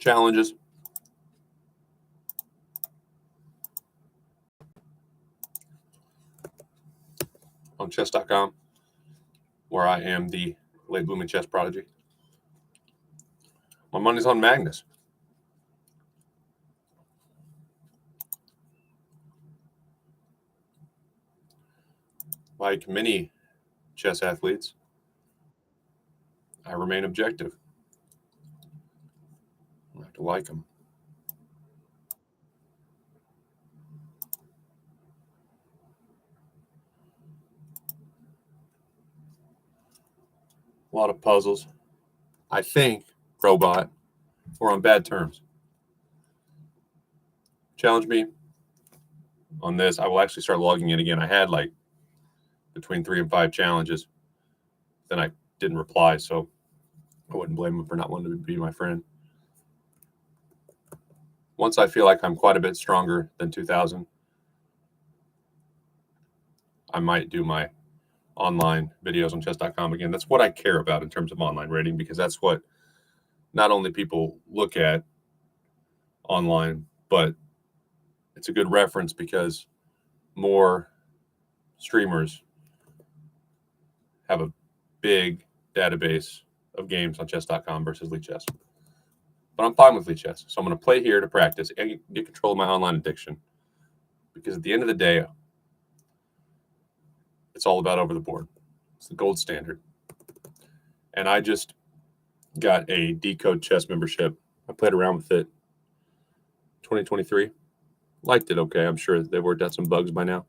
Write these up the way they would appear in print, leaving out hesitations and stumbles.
challenges. On chess.com, where I am the late blooming chess prodigy. My money's on Magnus. Like many chess athletes, I remain objective. I have to like them. A lot of puzzles. I think, Robot, we're on bad terms. Challenge me on this. I will actually start logging in again. I had like between 3 and 5 challenges. Then I didn't reply, so I wouldn't blame him for not wanting to be my friend. Once I feel like I'm quite a bit stronger than 2000, I might do my online videos on chess.com again. That's what I care about in terms of online rating, because that's what not only people look at online, but it's a good reference because more streamers have a big database of games on chess.com versus LiChess. But I'm fine with LiChess. So I'm going to play here to practice and get control of my online addiction. Because at the end of the day, it's all about over the board. It's the gold standard. And I just got a Decode chess membership. I played around with it 2023. Liked it okay. I'm sure they worked out some bugs by now.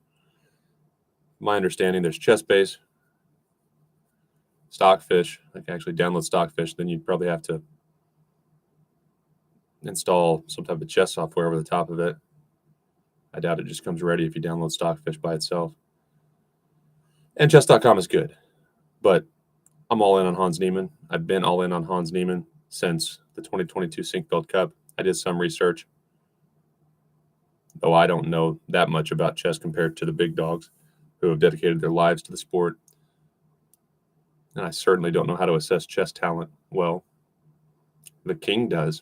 My understanding, there's ChessBase, Stockfish. I can actually download Stockfish. Then you'd probably have to install some type of chess software over the top of it. I doubt it just comes ready if you download Stockfish by itself. And chess.com is good, but I'm all in on Hans Niemann. I've been all in on Hans Niemann since the 2022 Sinkfeld Cup. I did some research, though I don't know that much about chess compared to the big dogs who have dedicated their lives to the sport. And I certainly don't know how to assess chess talent well. The King does.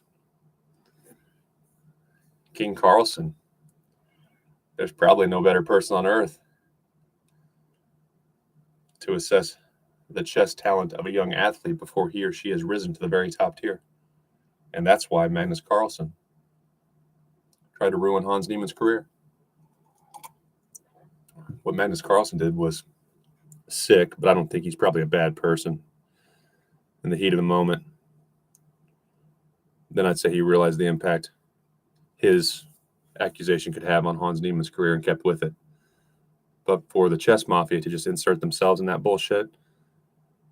King Carlsen. There's probably no better person on earth to assess the chess talent of a young athlete before he or she has risen to the very top tier. And that's why Magnus Carlsen tried to ruin Hans Niemann's career. What Magnus Carlsen did was sick, but I don't think he's probably a bad person in the heat of the moment. Then I'd say he realized the impact his accusation could have on Hans Niemann's career and kept with it. But for the chess mafia to just insert themselves in that bullshit,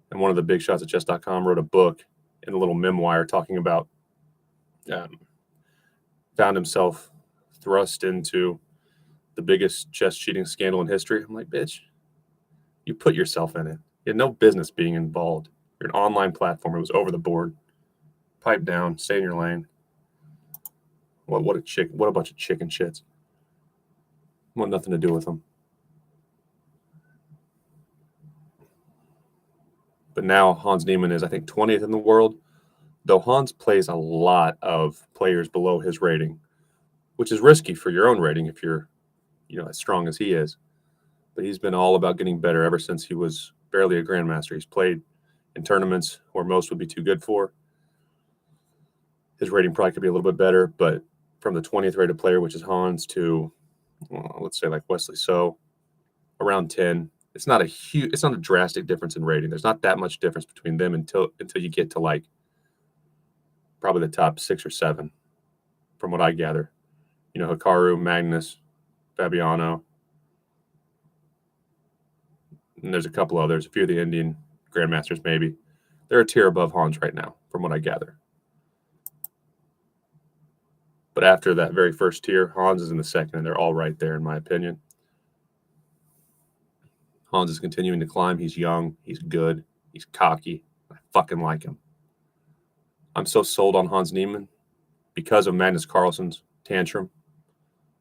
and one of the big shots at chess.com wrote a book in a little memoir talking about found himself thrust into the biggest chess cheating scandal in history. I'm like, bitch, you put yourself in it. You had no business being involved. You're an online platform. It was over the board. Pipe down, stay in your lane. What a bunch of chicken shits. Want nothing to do with them. But now Hans Niemann is, I think, 20th in the world, though Hans plays a lot of players below his rating, which is risky for your own rating if you're, as strong as he is. But he's been all about getting better ever since he was barely a grandmaster. He's played in tournaments where most would be too good for. His rating probably could be a little bit better, but from the 20th rated player, which is Hans, to let's say like Wesley So, around 10. It's not a drastic difference in rating. There's not that much difference between them until you get to like probably the top 6 or 7, from what I gather. Hikaru, Magnus, Fabiano, and there's a couple others, a few of the Indian grandmasters maybe. They're a tier above Hans right now, from what I gather. But after that very first tier, Hans is in the second, and they're all right there, in my opinion. Hans is continuing to climb. He's young. He's good. He's cocky. I fucking like him. I'm so sold on Hans Niemann because of Magnus Carlsen's tantrum.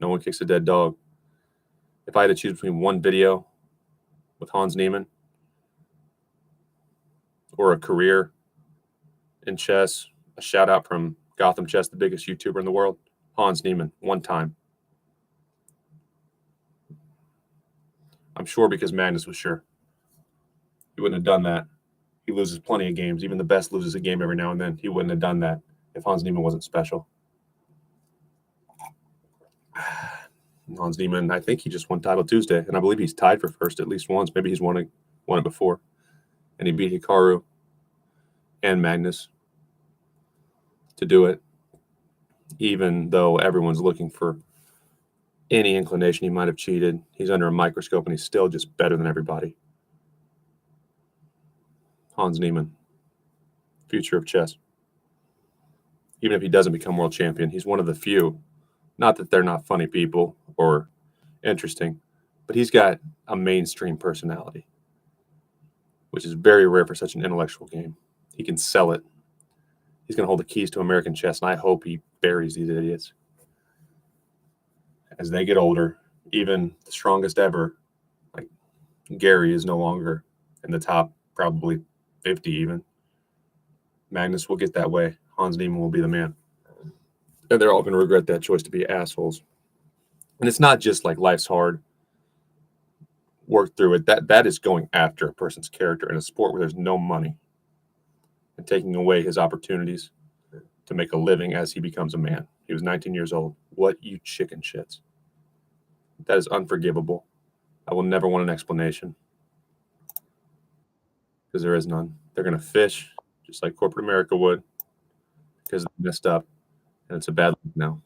No one kicks a dead dog. If I had to choose between one video with Hans Niemann or a career in chess, a shout out from Gotham Chess, the biggest YouTuber in the world? Hans Niemann, one time. I'm sure because Magnus was sure. He wouldn't have done that. He loses plenty of games. Even the best loses a game every now and then. He wouldn't have done that if Hans Niemann wasn't special. Hans Niemann, I think he just won Title Tuesday, and I believe he's tied for first at least once. Maybe he's won it before. And he beat Hikaru and Magnus to do it, even though everyone's looking for any inclination he might have cheated. He's under a microscope, and he's still just better than everybody. Hans Niemann, future of chess. Even if he doesn't become world champion, he's one of the few. Not that they're not funny people or interesting, but he's got a mainstream personality, which is very rare for such an intellectual game. He can sell it. He's going to hold the keys to American chess, and I hope he buries these idiots. As they get older, even the strongest ever, like Gary, is no longer in the top probably 50 even. Magnus will get that way. Hans Niemann will be the man. And they're all going to regret that choice to be assholes. And it's not just like life's hard, work through it. That is going after a person's character in a sport where there's no money and taking away his opportunities to make a living as he becomes a man. He was 19 years old. What you chicken shits. That is unforgivable. I will never want an explanation because there is none. They're going to fish just like corporate America would because they messed up, and it's a bad look now.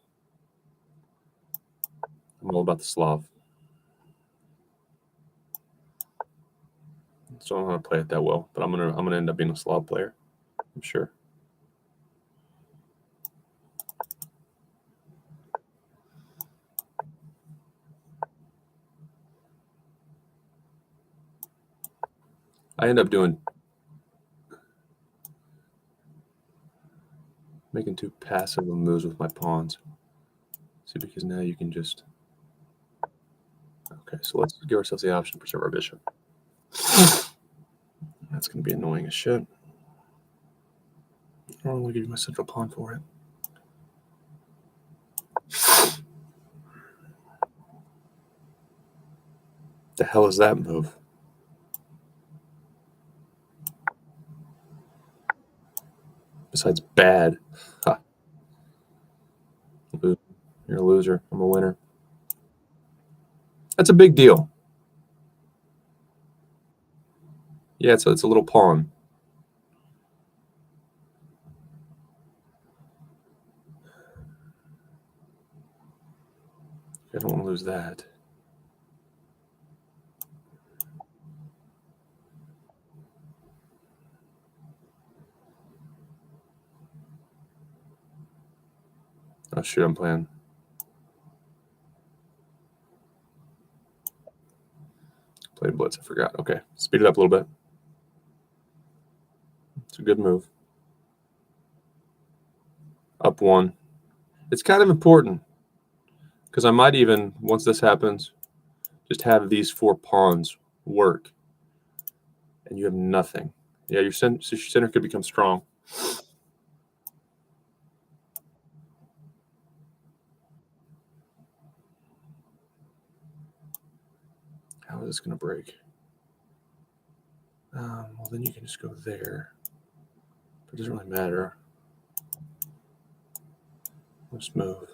I'm all about the Slav. So I don't know how to play it that well, but I'm gonna end up being a Slav player, I'm sure. I end up making too passive of moves with my pawns. See, because now you can just. Okay, so let's give ourselves the option to preserve our bishop. That's going to be annoying as shit. I don't want to give you my central pawn for it. The hell is that move? Besides bad. Ha. You're a loser. I'm a winner. That's a big deal. Yeah, it's a little pawn. I don't want to lose that. Oh, shoot, I'm playing. Played blitz, I forgot. Okay, speed it up a little bit. It's a good move. Up one. It's kind of important because I might even, once this happens, just have these 4 pawns work. And you have nothing. Yeah, your center could become strong. How is this going to break? Well, then you can just go there. But it doesn't really matter. Let's move.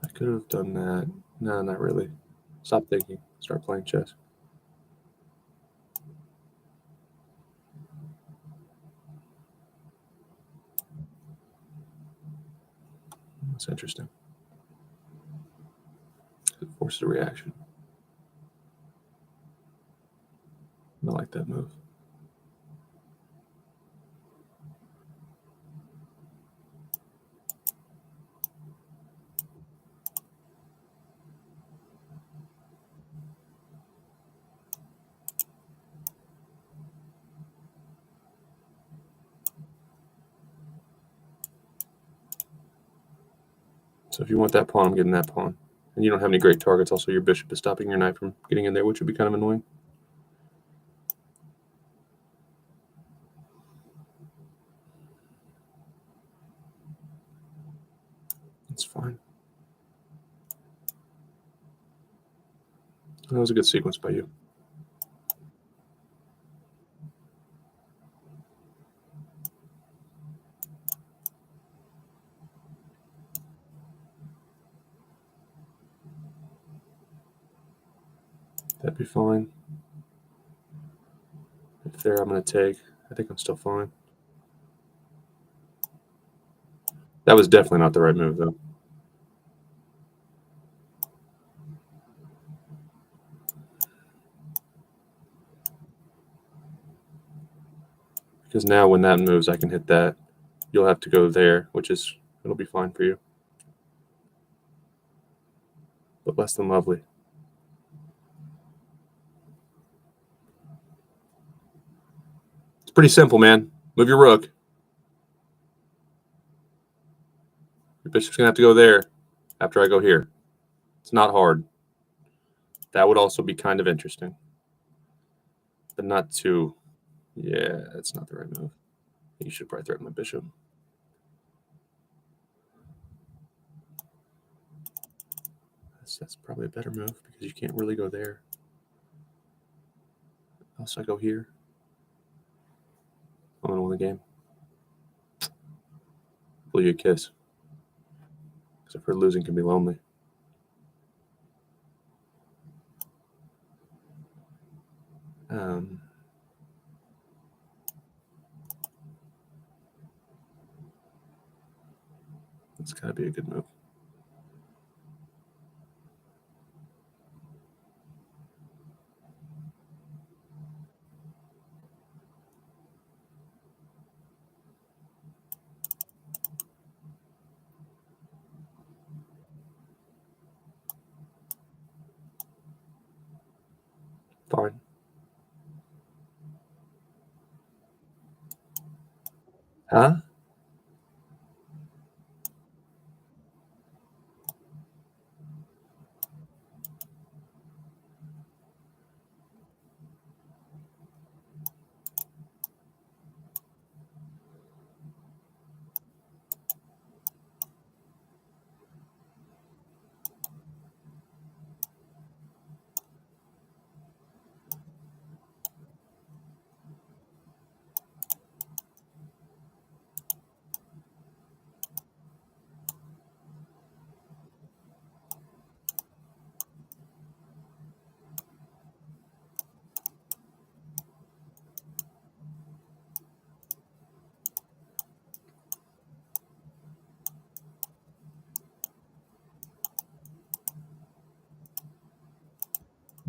I could have done that. No, not really. Stop thinking. Start playing chess. That's interesting. It forces a reaction. I like that move. So if you want that pawn, I'm getting that pawn. And you don't have any great targets. Also, your bishop is stopping your knight from getting in there, which would be kind of annoying. That's fine. That was a good sequence by you. That'd be fine. If there, I'm going to take. I think I'm still fine. That was definitely not the right move, though. Because now when that moves, I can hit that. You'll have to go there, it'll be fine for you. But less than lovely. It's pretty simple, man. Move your rook. Your bishop's going to have to go there after I go here. It's not hard. That would also be kind of interesting. But not too... Yeah, that's not the right move. You should probably threaten my bishop. That's probably a better move because you can't really go there. Else I go here. I'm going to win the game. Blow you a kiss. Because I've heard losing can be lonely. That's got to be a good move. Fine. Huh?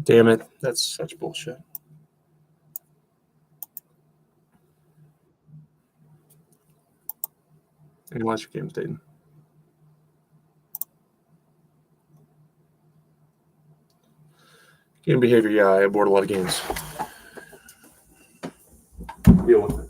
Damn it. That's such bullshit. Analyze your games, Dayton. Game behavior, yeah, I abort a lot of games. Deal with it.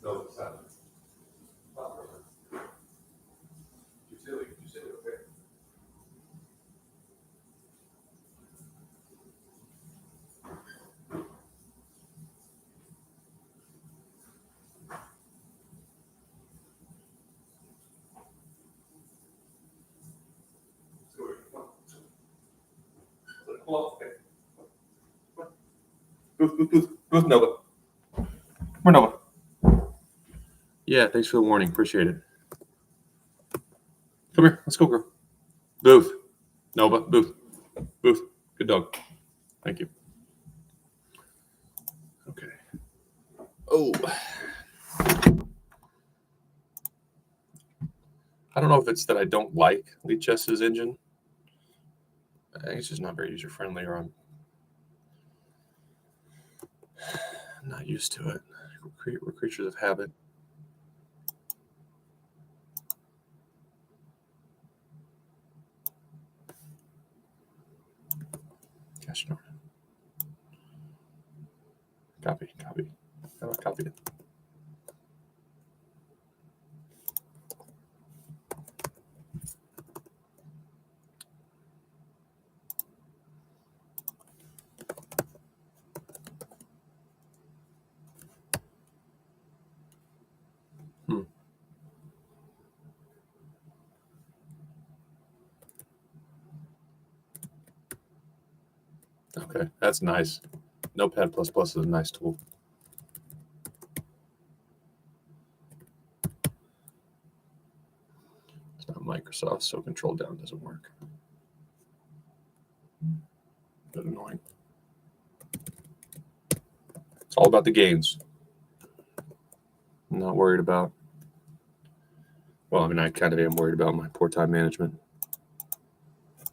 No, it's not. You silly. You said okay. Booth, Nova. Where Nova? Yeah, thanks for the warning. Appreciate it. Come here. Let's go, girl. Booth. Nova. Booth. Booth. Good dog. Thank you. Okay. Oh. I don't know if it's that I don't like LiChess's engine. I think it's just not very user-friendly, or I'm not used to it. We're creatures of habit. Gosh darn it. Copy. How do I copy it? Okay, that's nice. Notepad++ is a nice tool. It's not Microsoft, so control down doesn't work. Bit annoying. It's all about the gains. I'm not worried about. Well, I mean, I kind of am worried about my poor time management,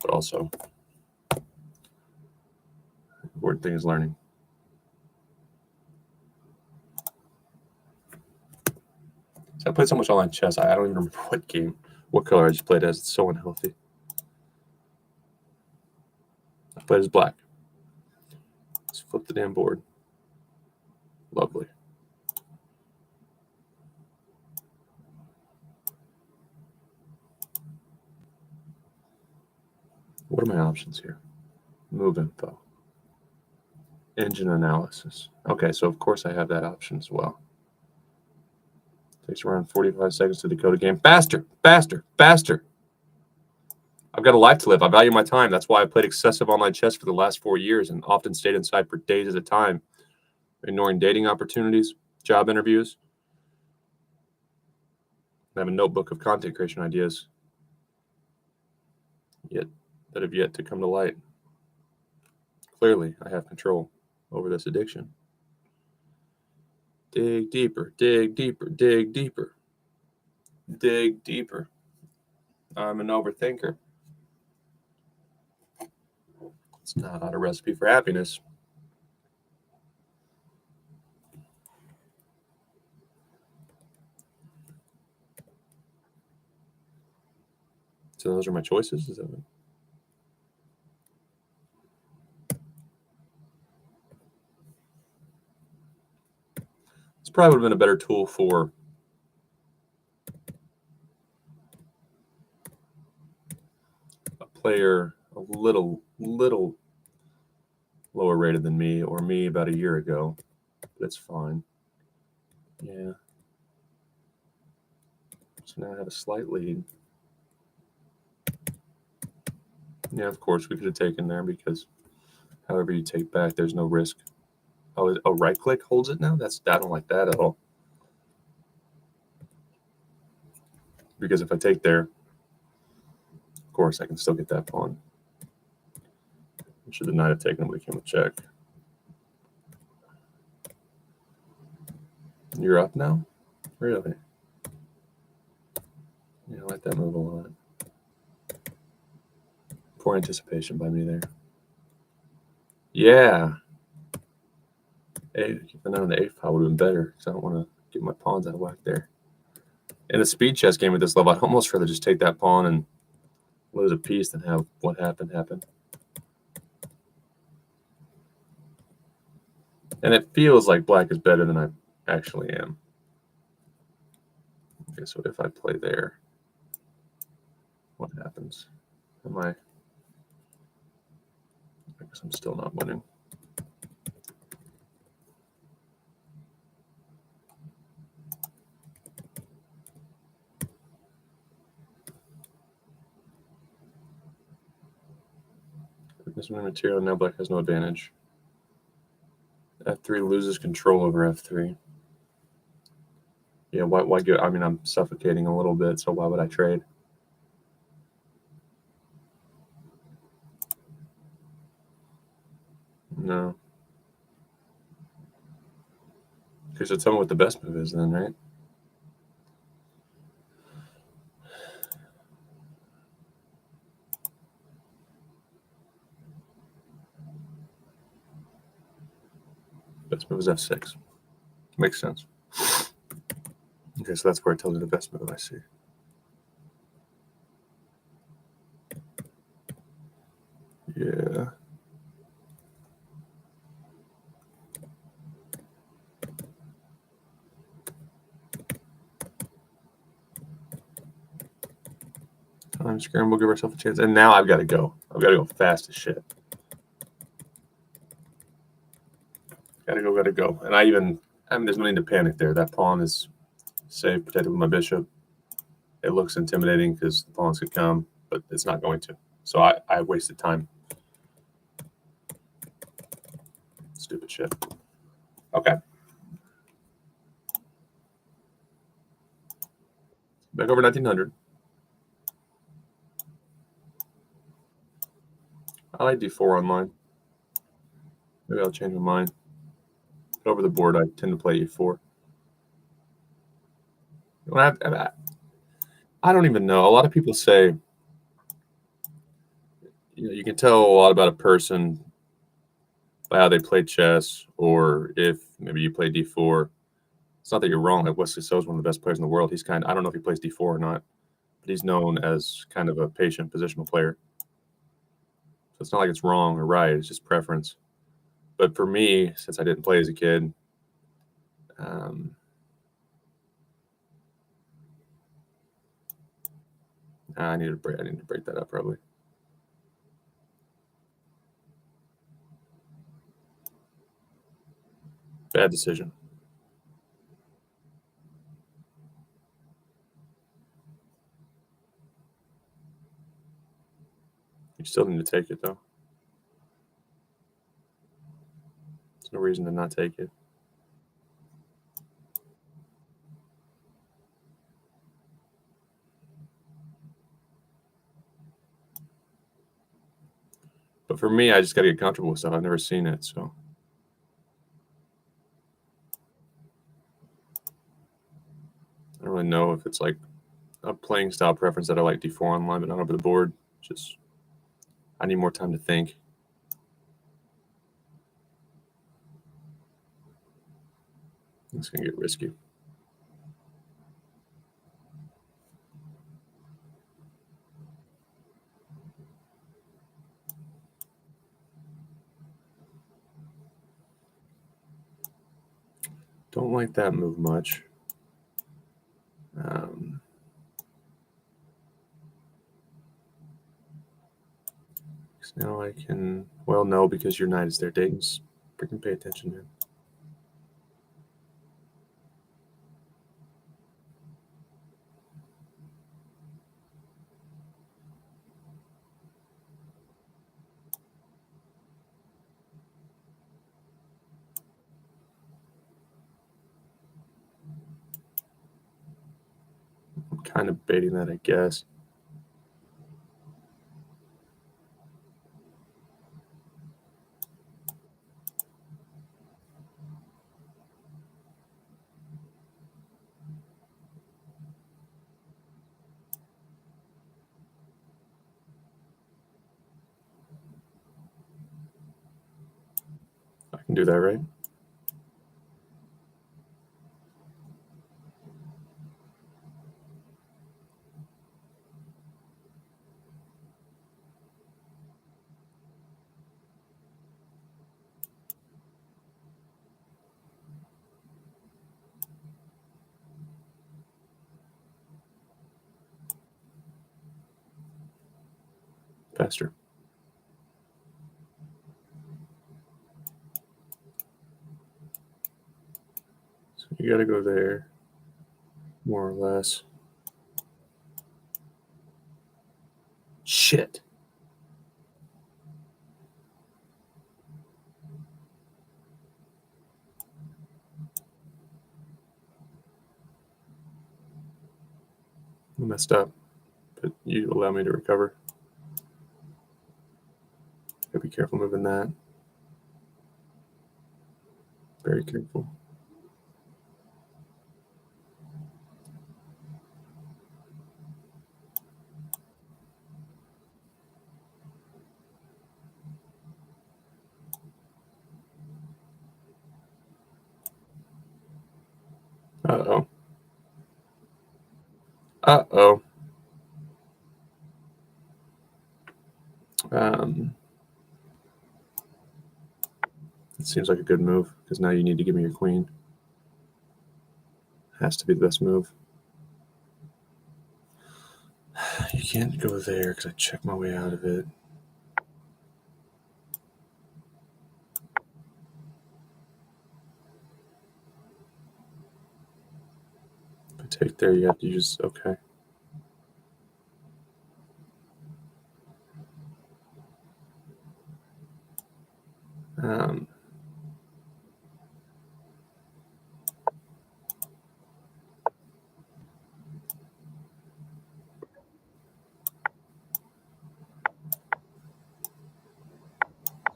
but also the important thing is learning. So I played so much online chess, I don't even remember what color I just played as. It's so unhealthy. I played as black. Just flip the damn board. Lovely. What are my options here? Move info. Engine analysis. Okay, so of course I have that option as well. Takes around 45 seconds to decode a game. Faster, faster, faster. I've got a life to live. I value my time. That's why I played excessive online chess for the last 4 years and often stayed inside for days at a time, ignoring dating opportunities, job interviews. I have a notebook of content creation ideas that have yet to come to light. Clearly, I have control over this addiction. Dig deeper, dig deeper, dig deeper, dig deeper. I'm an overthinker. It's not a recipe for happiness. So those are my choices? Is that what? This probably would have been a better tool for a player a little lower rated than me, or me about a year ago. But it's fine. Yeah. So now I have a slight lead. Yeah, of course we could have taken there, because however you take back, there's no risk. Oh, right click holds it now? I don't like that at all. Because if I take there, of course I can still get that pawn. Should the knight have taken, it became a check. You're up now? Really? Yeah, I like that move a lot. Poor anticipation by me there. Yeah. If I known the 8th pile would have been better, because I don't want to get my pawns out of whack there. In a speed chess game at this level, I'd almost rather just take that pawn and lose a piece than have what happened happen. And it feels like black is better than I actually am. Okay, so if I play there, what happens? I guess I'm still not winning. This material, now black has no advantage. F3 loses control over F3. Yeah, why go? I mean, I'm suffocating a little bit, so why would I trade? No. Okay, so tell me what the best move is then, right? Best move is F6. Makes sense. Okay, so that's where it tells you the best move I see. Yeah. Time scramble, give ourselves a chance. And now I've got to go. I've got to go fast as shit. Gotta go. And I mean, there's no need to panic there. That pawn is safe, protected with my bishop. It looks intimidating because the pawns could come, but it's not going to. So I wasted time. Stupid shit. Okay. Back over 1900. I like d4 online. Maybe I'll change my mind. But over the board, I tend to play e4. I don't even know. A lot of people say, you can tell a lot about a person by how they play chess, or if maybe you play d4. It's not that you're wrong. Like Wesley So is one of the best players in the world. I don't know if he plays d4 or not, but he's known as kind of a patient positional player. So it's not like it's wrong or right. It's just preference. But for me, since I didn't play as a kid, I need to break that up probably. Bad decision. You still need to take it though. There's no reason to not take it. But for me, I just got to get comfortable with stuff. I've never seen it, so. I don't really know if it's like a playing style preference that I like d4 online, but not over the board. Just I need more time to think. It's gonna get risky. Don't like that move much. Now I can. Well, no, because your knight is there. Dayton's freaking pay attention, man. I'm kind of baiting that, I guess. I can do that, right? Faster. So you got to go there, more or less. Shit. I messed up, but you allow me to recover. Gotta be careful moving that. Very careful. Uh-oh. Uh-oh. It seems like a good move, because now you need to give me your queen. Has to be the best move. You can't go there, because I checked my way out of it. If I take there, you have to use... Okay.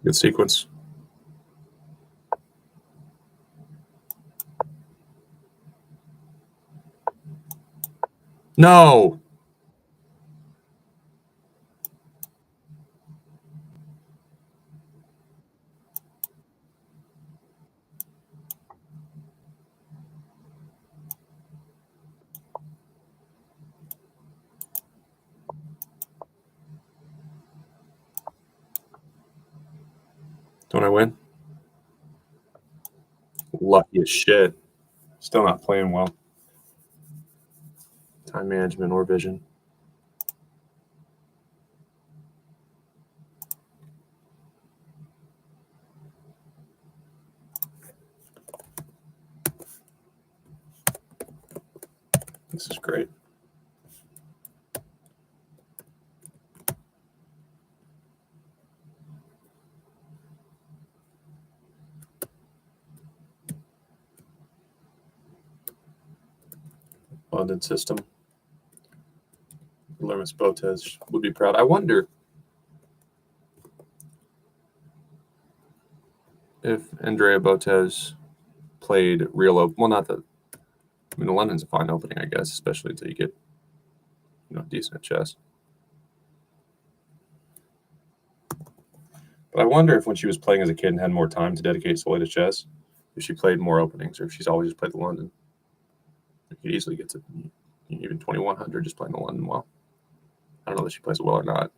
Good sequence. No! Don't I win? Lucky as shit. Still not playing well. Time management or vision. This is great. London system. Lermis Botez would be proud. I wonder if Andrea Botez played real open. Well, not that. I mean, the London's a fine opening, I guess, especially until you get, decent at chess. But I wonder if when she was playing as a kid and had more time to dedicate solely to chess, if she played more openings or if she's always just played the London. You could easily get to even 2100 just playing the London well. I don't know that she plays it well or not.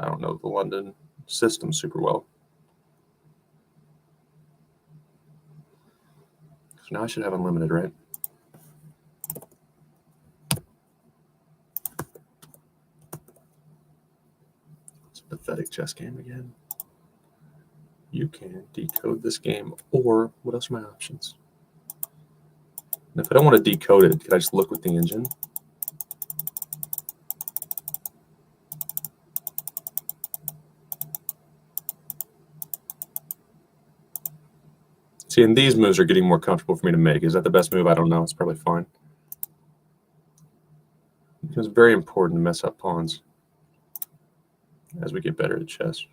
I don't know the London system super well. So now I should have unlimited, right? It's a pathetic chess game again. You can decode this game, or what else are my options? And if I don't want to decode it, can I just look with the engine? See, and these moves are getting more comfortable for me to make. Is that the best move? I don't know. It's probably fine. It becomes very important to mess up pawns as we get better at chess.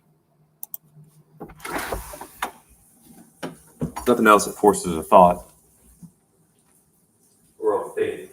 Nothing else that forces a thought. We're all thinking.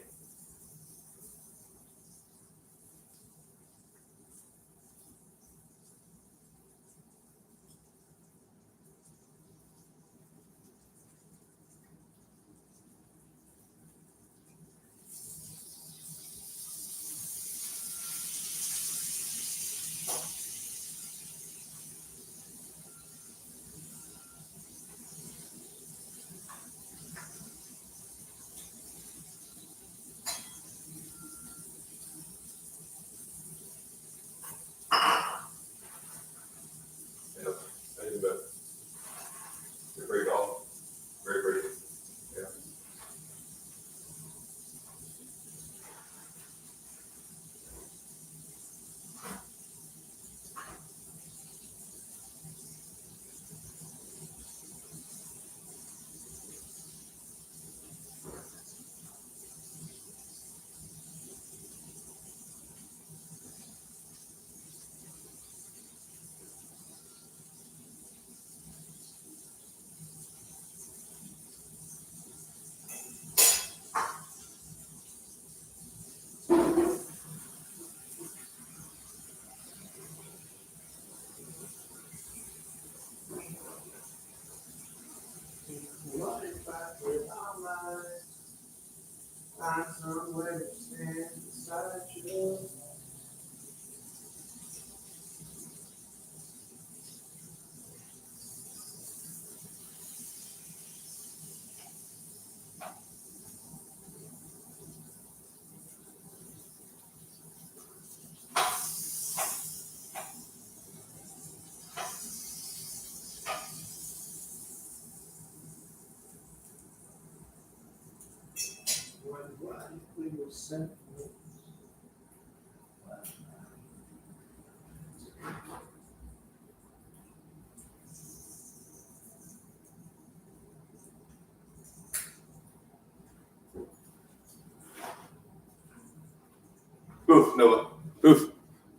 Booth, Noah. Booth.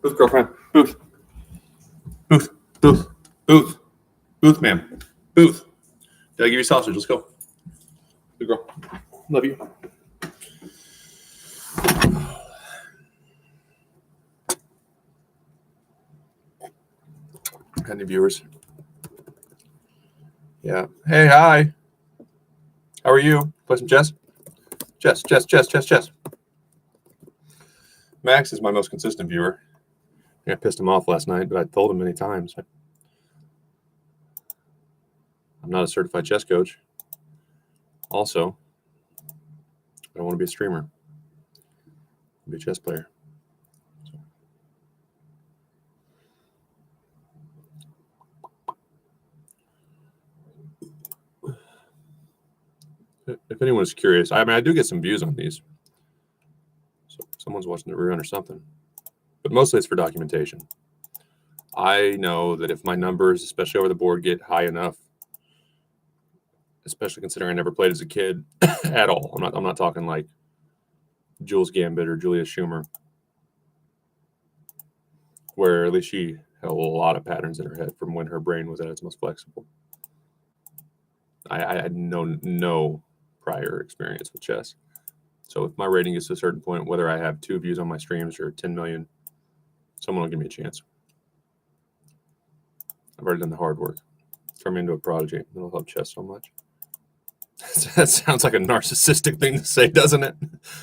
Booth, girlfriend. Booth. Booth. Booth. Booth. Booth, ma'am. Booth. Did I give you sausage? Let's go. Good girl. Love you. Any viewers? Yeah. Hey, hi. How are you? Play some chess? Chess. Max is my most consistent viewer. I pissed him off last night, but I told him many times. I'm not a certified chess coach. Also, I don't want to be a streamer. I'll be a chess player. If anyone is curious, I mean, I do get some views on these. So someone's watching the rerun or something. But mostly it's for documentation. I know that if my numbers, especially over the board, get high enough, especially considering I never played as a kid at all. I'm not talking like Jules Gambit or Julia Schumer, where at least she had a lot of patterns in her head from when her brain was at its most flexible. I had no prior experience with chess. So if my rating gets to a certain point, whether I have 2 views on my streams or 10 million, someone will give me a chance. I've already done the hard work. Turn me into a prodigy. It'll help chess so much. That sounds like a narcissistic thing to say, doesn't it?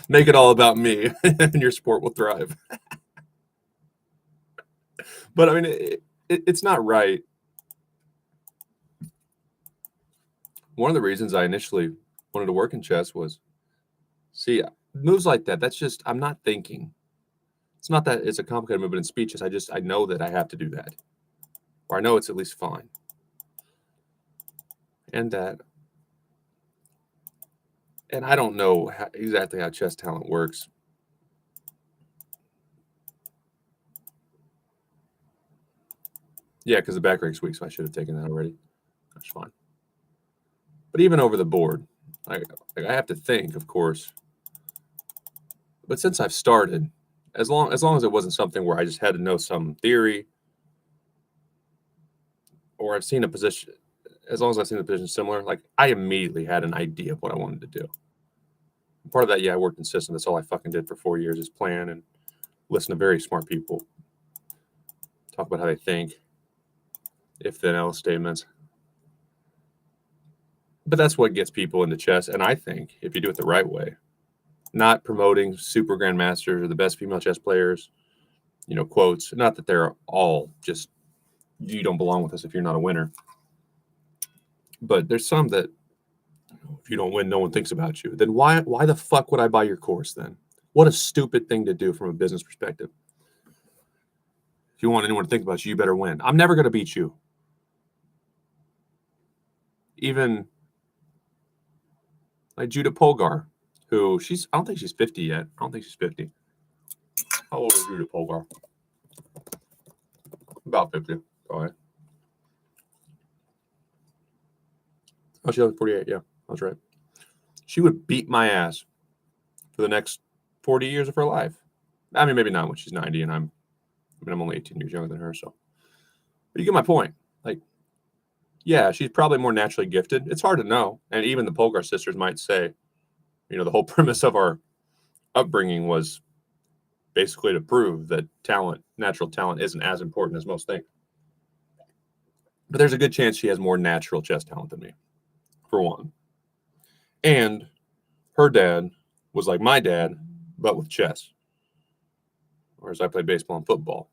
Make it all about me, and your sport will thrive. But I mean, it's not right. One of the reasons I initially wanted to work in chess was, see, moves like that, that's just, I'm not thinking. It's not that it's a complicated movement in speeches. I know that I have to do that. Or I know it's at least fine. And I don't know exactly how chess talent works. Yeah, because the back rank's weak, so I should have taken that already. That's fine. But even over the board, I have to think, of course. But since I've started, as long as it wasn't something where I just had to know some theory, or I've seen a position, as long as I've seen the position similar, like I immediately had an idea of what I wanted to do. Part of that, yeah, I worked in systems. That's all I fucking did for 4 years is plan and listen to very smart people talk about how they think, if then else statements. But that's what gets people into chess. And I think if you do it the right way, not promoting super grandmasters or the best female chess players, quotes, not that they're all just, you don't belong with us if you're not a winner. But there's some that, if you don't win, no one thinks about you. Then why the fuck would I buy your course then? What a stupid thing to do from a business perspective. If you want anyone to think about you, you better win. I'm never going to beat you. Even like Judah Polgar, who I don't think she's 50 yet. I don't think she's 50. How old is Judah Polgar? About 50. Go ahead. Oh, she's 48. Yeah, that's right. She would beat my ass for the next 40 years of her life. I mean, maybe not when she's 90 and I'm only 18 years younger than her. So, but you get my point. Like, yeah, she's probably more naturally gifted. It's hard to know. And even the Polgar sisters might say, the whole premise of our upbringing was basically to prove that natural talent isn't as important as most think. But there's a good chance she has more natural chess talent than me, for one. And her dad was like my dad, but with chess. Whereas I played baseball and football.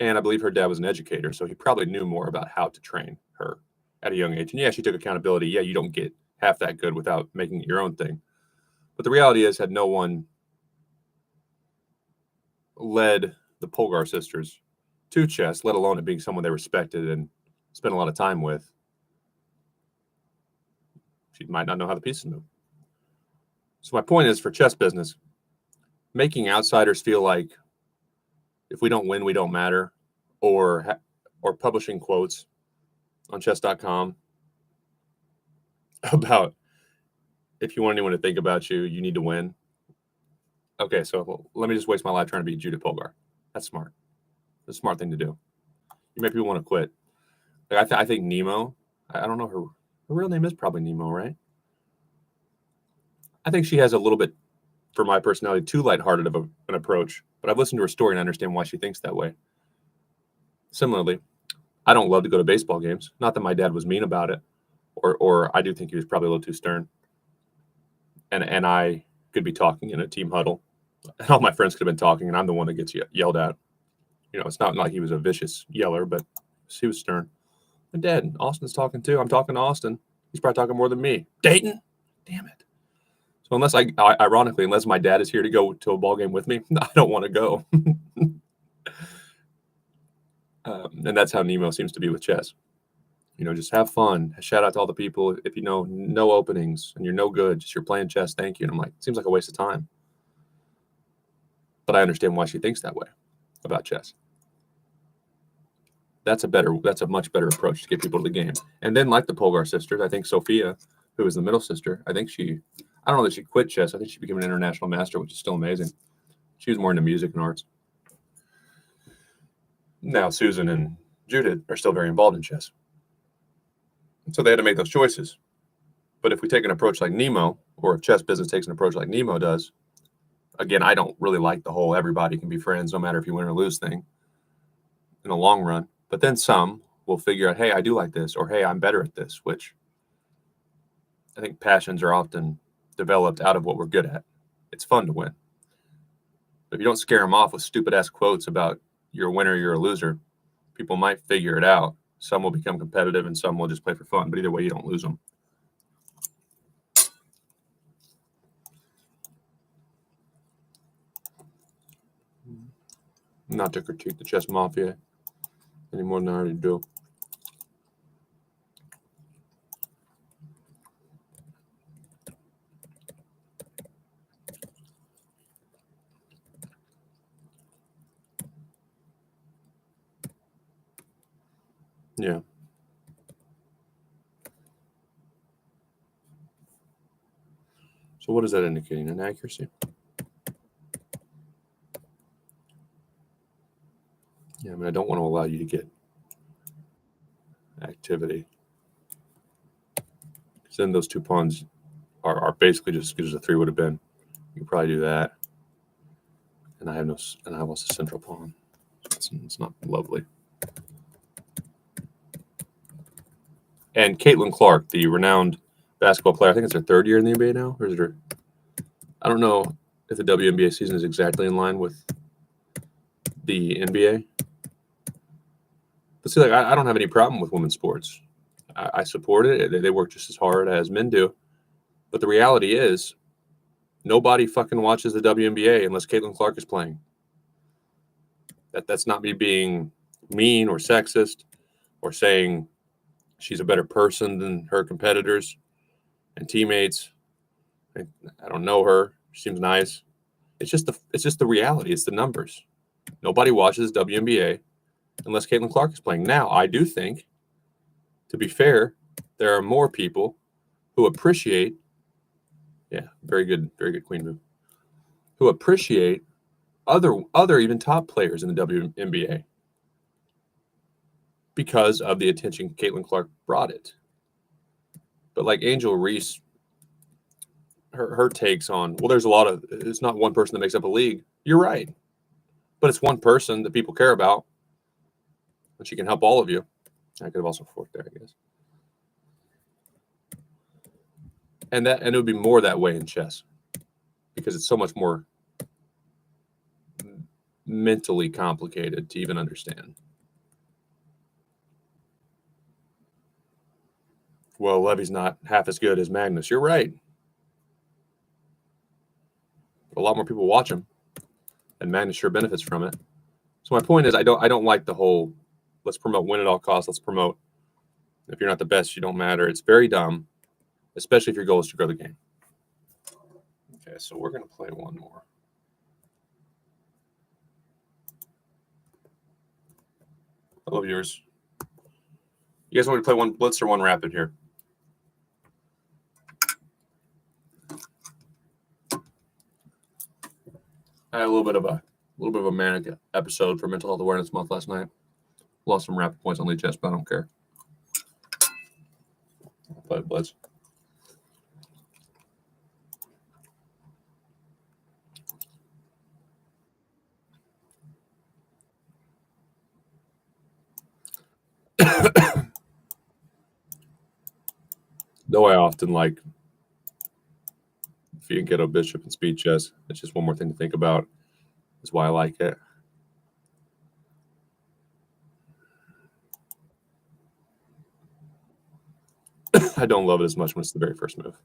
And I believe her dad was an educator, so he probably knew more about how to train her at a young age. And yeah, she took accountability. Yeah, you don't get half that good without making it your own thing. But the reality is, had no one led the Polgar sisters to chess, let alone it being someone they respected and spent a lot of time with, she might not know how the pieces move. So my point is, for chess business, making outsiders feel like if we don't win, we don't matter, or publishing quotes on chess.com about if you want anyone to think about you, you need to win. Okay, so let me just waste my life trying to beat Judith Polgar. That's smart. That's a smart thing to do. You make people want to quit. Like I think Nemo, I don't know, her real name is probably Nemo, right? I think she has a little bit, for my personality, too lighthearted of an approach, but I've listened to her story and I understand why she thinks that way. Similarly, I don't love to go to baseball games. Not that my dad was mean about it, or I do think he was probably a little too stern. And I could be talking in a team huddle, and all my friends could have been talking, and I'm the one that gets yelled at. You know, it's not like he was a vicious yeller, but he was stern. My dad, Austin's talking too. I'm talking to Austin. He's probably talking more than me. Dayton, damn it. So ironically, unless my dad is here to go to a ball game with me, I don't want to go. And that's how Nemo seems to be with chess. You know, just have fun. Shout out to all the people. If you know no openings and you're no good, just you're playing chess, thank you. And I'm like, it seems like a waste of time. But I understand why she thinks that way about chess. That's a much better approach to get people to the game. And then, like the Polgar sisters, I think Sophia, who is the middle sister, I don't know that she quit chess. I think she became an international master, which is still amazing. She was more into music and arts. Now, Susan and Judith are still very involved in chess. So they had to make those choices. But if we take an approach like Nemo, or if chess business takes an approach like Nemo does, again, I don't really like the whole everybody can be friends no matter if you win or lose thing in the long run. But then some will figure out, hey, I do like this, or hey, I'm better at this, which I think passions are often developed out of what we're good at. It's fun to win. But if you don't scare them off with stupid-ass quotes about you're a winner, you're a loser, people might figure it out. Some will become competitive and some will just play for fun. But either way, you don't lose them. Not to critique the chess mafia any more than I already do. Yeah. So what is that indicating? Inaccuracy? Yeah, I mean, I don't want to allow you to get activity. Because then those two pawns are basically just as good as a 3 would have been. You could probably do that. And I have lost a central pawn. It's not lovely. And Caitlin Clark, the renowned basketball player, I think it's her 3rd year in the NBA now, or is it her? I don't know if the WNBA season is exactly in line with the NBA. But see, like, I don't have any problem with women's sports. I support it. They work just as hard as men do. But the reality is, nobody fucking watches the WNBA unless Caitlin Clark is playing. That's not me being mean or sexist or saying she's a better person than her competitors and teammates. I don't know her. She seems nice. It's just the reality. It's the numbers. Nobody watches WNBA unless Caitlin Clark is playing. Now, I do think, to be fair, there are more people who appreciate, very good queen move, who appreciate other even top players in the WNBA because of the attention Caitlin Clark brought it. But like Angel Reese, her takes on, well, it's not one person that makes up a league. You're right. But it's one person that people care about. And she can help all of you. I could have also forked there, I guess. And it would be more that way in chess. because it's so much more mentally complicated to even understand. Well, Levy's not half as good as Magnus. You're right. A lot more people watch him, and Magnus sure benefits from it. So my point is, I don't like the whole let's promote win at all costs. Let's promote if you're not the best, you don't matter. It's very dumb, especially if your goal is to grow the game. Okay, so we're going to play one more. I love yours. You guys want me to play one blitz or one rapid here? I had a little bit of a manic episode for Mental Health Awareness Month last night. Lost some rapid points on LiChess, but I don't care. I'll play blitz. Though I often like Fianchetto Bishop and speed chess. It's just one more thing to think about. That's why I like it. I don't love it as much when it's the very first move.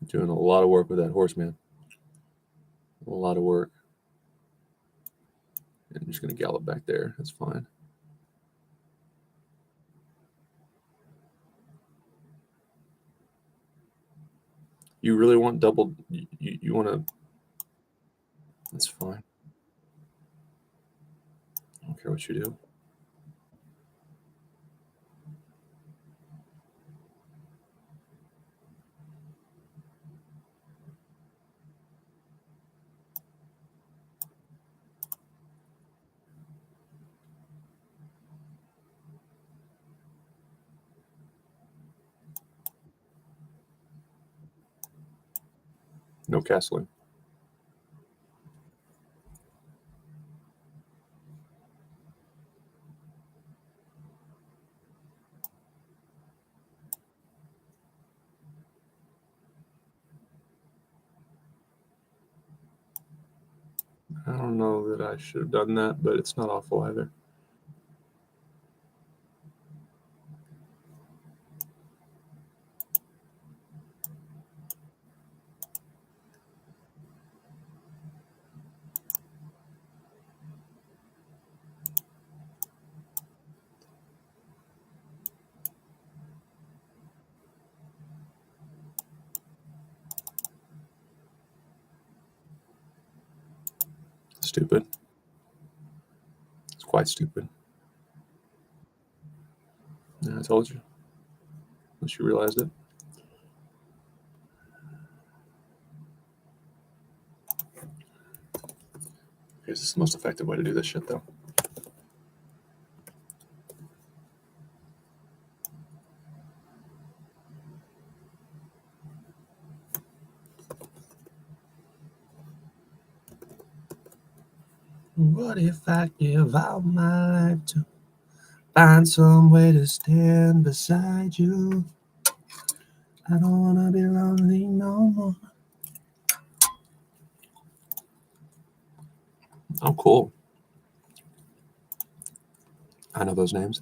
Doing a lot of work with that horse, man. A lot of work. And I'm just going to gallop back there. That's fine. You really want double? You want to? That's fine. I don't care what you do. No castling. I don't know that I should have done that, but it's not awful either. Stupid. It's quite stupid. Yeah, I told you. Unless you realized it. This is the most effective way to do this shit, though. What if I give all my life to find some way to stand beside you? I don't want to be lonely no more. Oh, cool. I know those names.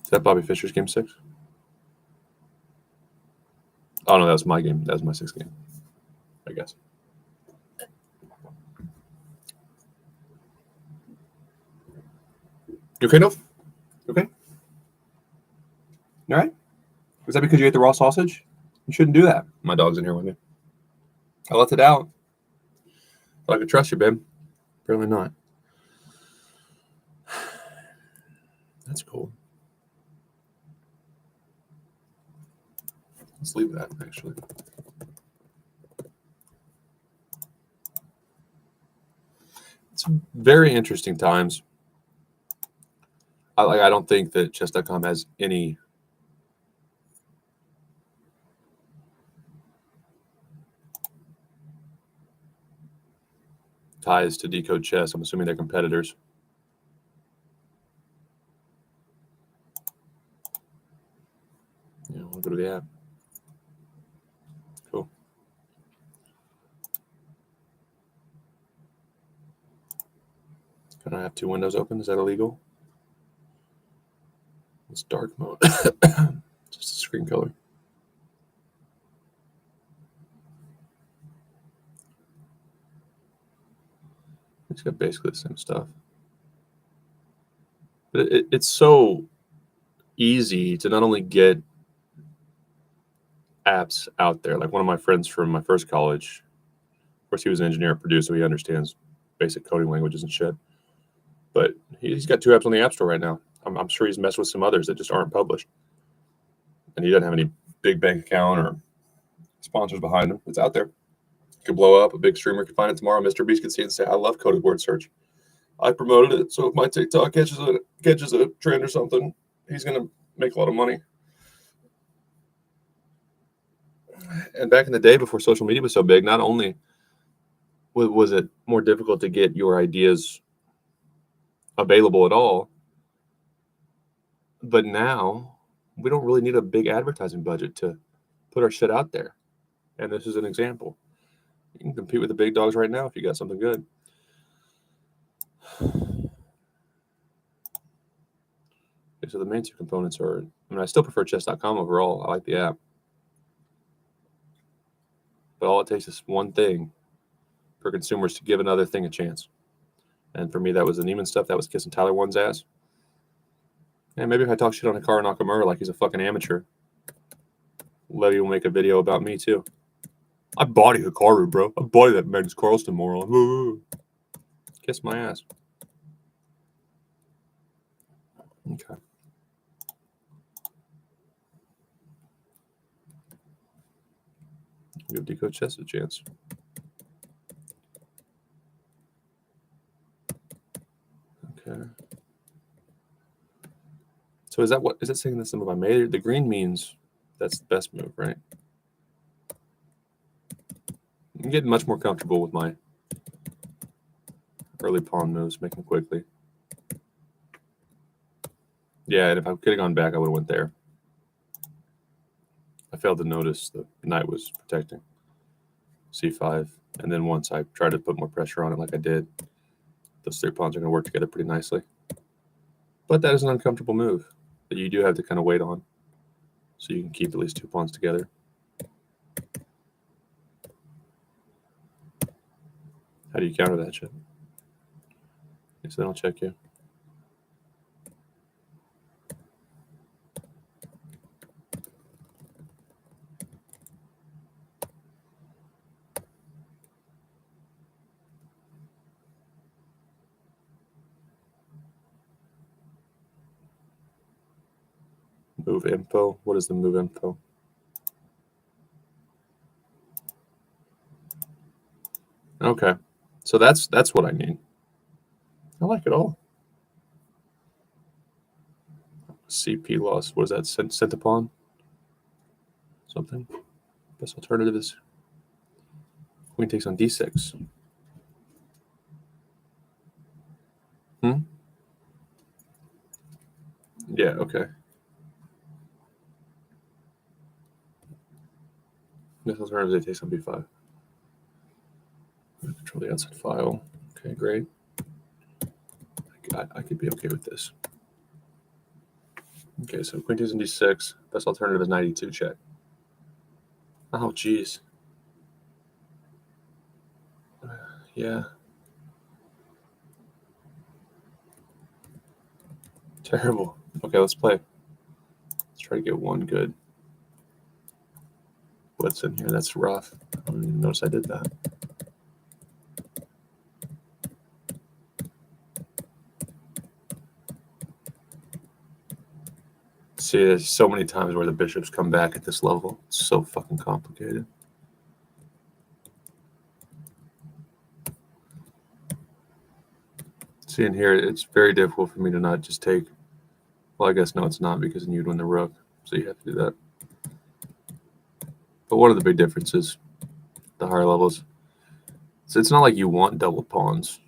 Is that Bobby Fischer's game 6? Oh, no, that was my game. That was my 6th game, I guess. You okay, Nov? Okay? All right? Is that because you ate the raw sausage? You shouldn't do that. My dog's in here with me. I left it out. Thought I could trust you, babe. Apparently not. That's cool. Let's leave that, actually. very interesting times. I don't think that chess.com has any ties to Decode Chess. I'm assuming they're competitors. Yeah, we'll go to the app. Cool. Can I have two windows open? Is that illegal? It's dark mode. Just a screen color. It's got basically the same stuff. But it's so easy to not only get apps out there. Like one of my friends from my first college, of course, he was an engineer at Purdue, so he understands basic coding languages and shit. But he's got two apps on the App Store right now. I'm sure he's messed with some others that just aren't published. And he doesn't have any big bank account or sponsors behind him. It's out there. It could blow up. A big streamer could find it tomorrow. Mr. Beast could see it and say, I love coded word search. I promoted it, so if my TikTok catches a trend or something, he's going to make a lot of money. And back in the day, before social media was so big, not only was it more difficult to get your ideas available at all, but now we don't really need a big advertising budget to put our shit out there. And this is an example. You can compete with the big dogs right now if you got something good. Okay, so the main two components are, I still prefer chess.com overall. I like the app. But all it takes is one thing for consumers to give another thing a chance. And for me, that was the Niemann stuff. That was kissing Tyler One's ass. And maybe if I talk shit on Hikaru Nakamura like he's a fucking amateur, Levy will make a video about me too. I body Hikaru, bro. I body that Magnus Carlsen moron. Kiss my ass. Okay. Give Decode Chess a chance. Okay. So is that saying that's the move I made? The green means that's the best move, right? I'm getting much more comfortable with my early pawn moves, making quickly. Yeah, and if I could have gone back, I would have went there. I failed to notice the knight was protecting c5. And then once I tried to put more pressure on it like I did, those three pawns are going to work together pretty nicely. But that is an uncomfortable move that you do have to kind of wait on so you can keep at least two pawns together. How do you counter that shit? So then I'll check you. Move info. What is the move info? Okay. So that's what I need. I like it all. CP loss. What is that? Sent upon? Something? Best alternative is queen takes on d6. Yeah, okay. Best alternative takes on b5. Control the outside file. Okay, great. I could be okay with this. Okay, so queen takes on d6. Best alternative is knight e2 check. Oh, geez. Yeah. Terrible. Okay, let's play. Let's try to get one good blitz in here. That's rough. I don't even notice I did that. See, there's so many times where the bishops come back at this level. It's so fucking complicated. See in here, it's very difficult for me to not just take. Well, I guess no, it's not, because then you'd win the rook, so you have to do that. But one of the big differences, the higher levels, so it's not like you want double pawns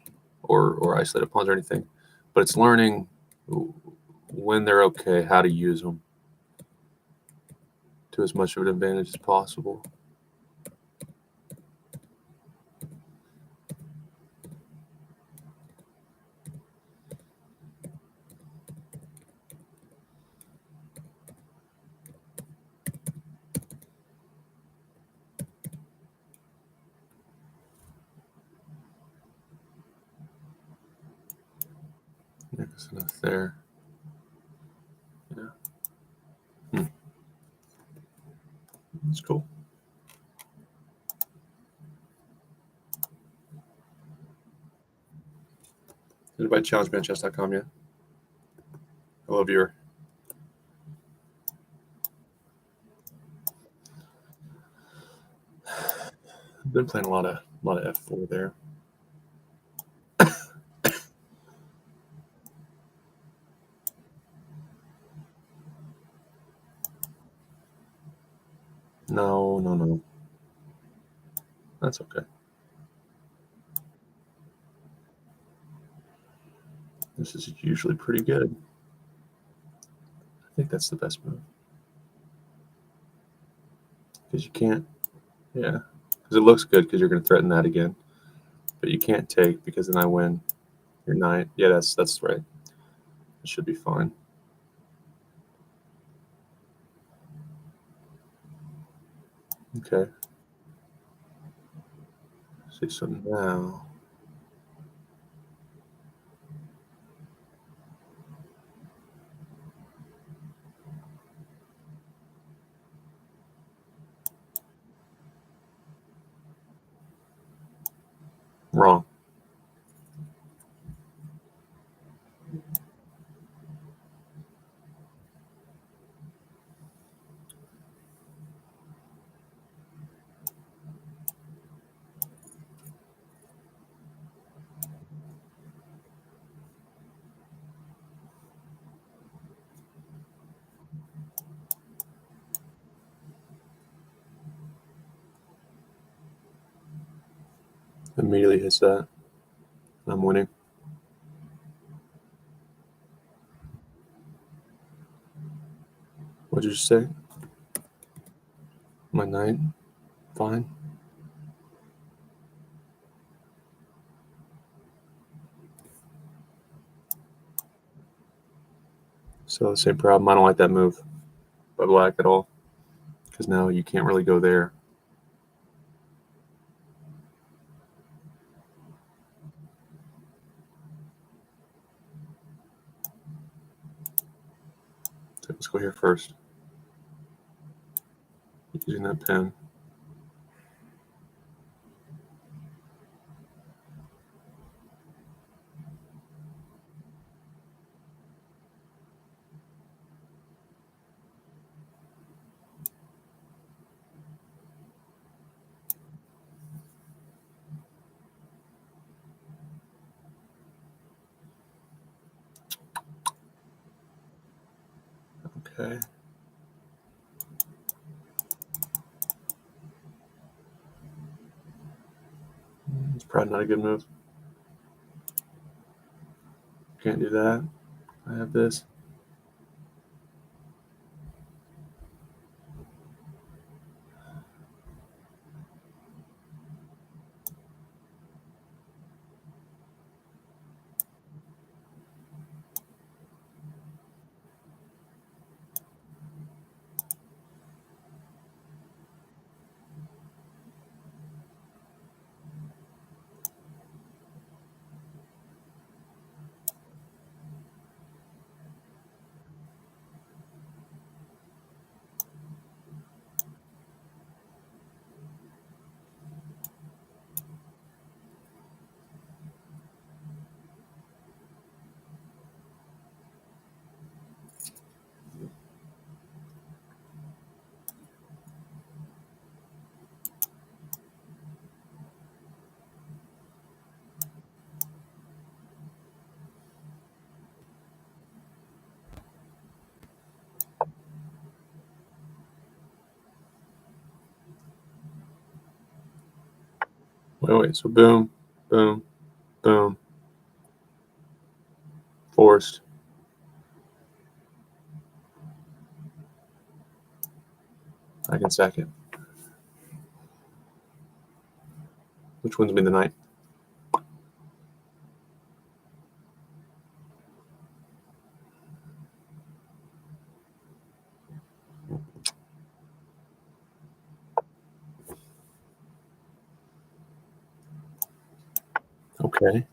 or isolated pawns or anything, but it's learning when they're okay, how to use them to as much of an advantage as possible. Yeah, that's enough there. Yeah. That's cool. Anybody challenge me on chess.com yet? Hello, viewer. I've been playing a lot of f4 there. No. That's okay. This is usually pretty good. I think that's the best move. Because you can't, yeah. Because it looks good because you're going to threaten that again. But you can't take because then I win your knight. Yeah, that's right. It should be fine. Okay. See, so now. Wrong. Immediately hits that. I'm winning. What'd you say? My knight? Fine. So the same problem. I don't like that move by black at all. Because now you can't really go there. So let's go here first. Using that pen. Okay. It's probably not a good move. Can't do that. I have this. Wait. So boom, boom, boom, forced. I can second. Which wins me the knight? Okay.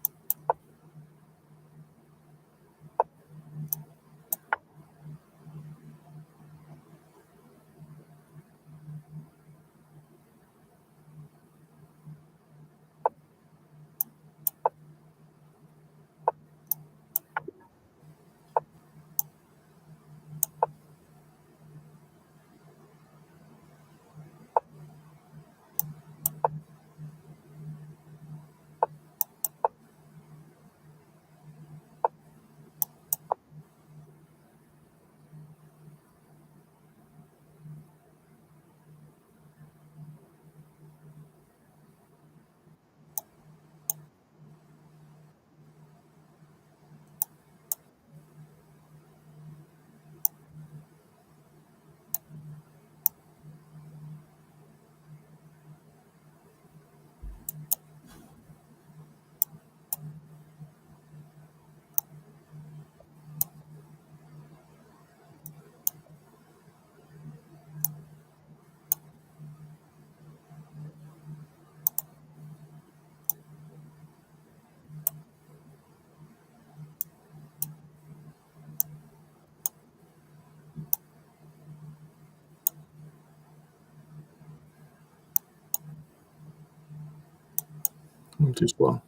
I'm too slow.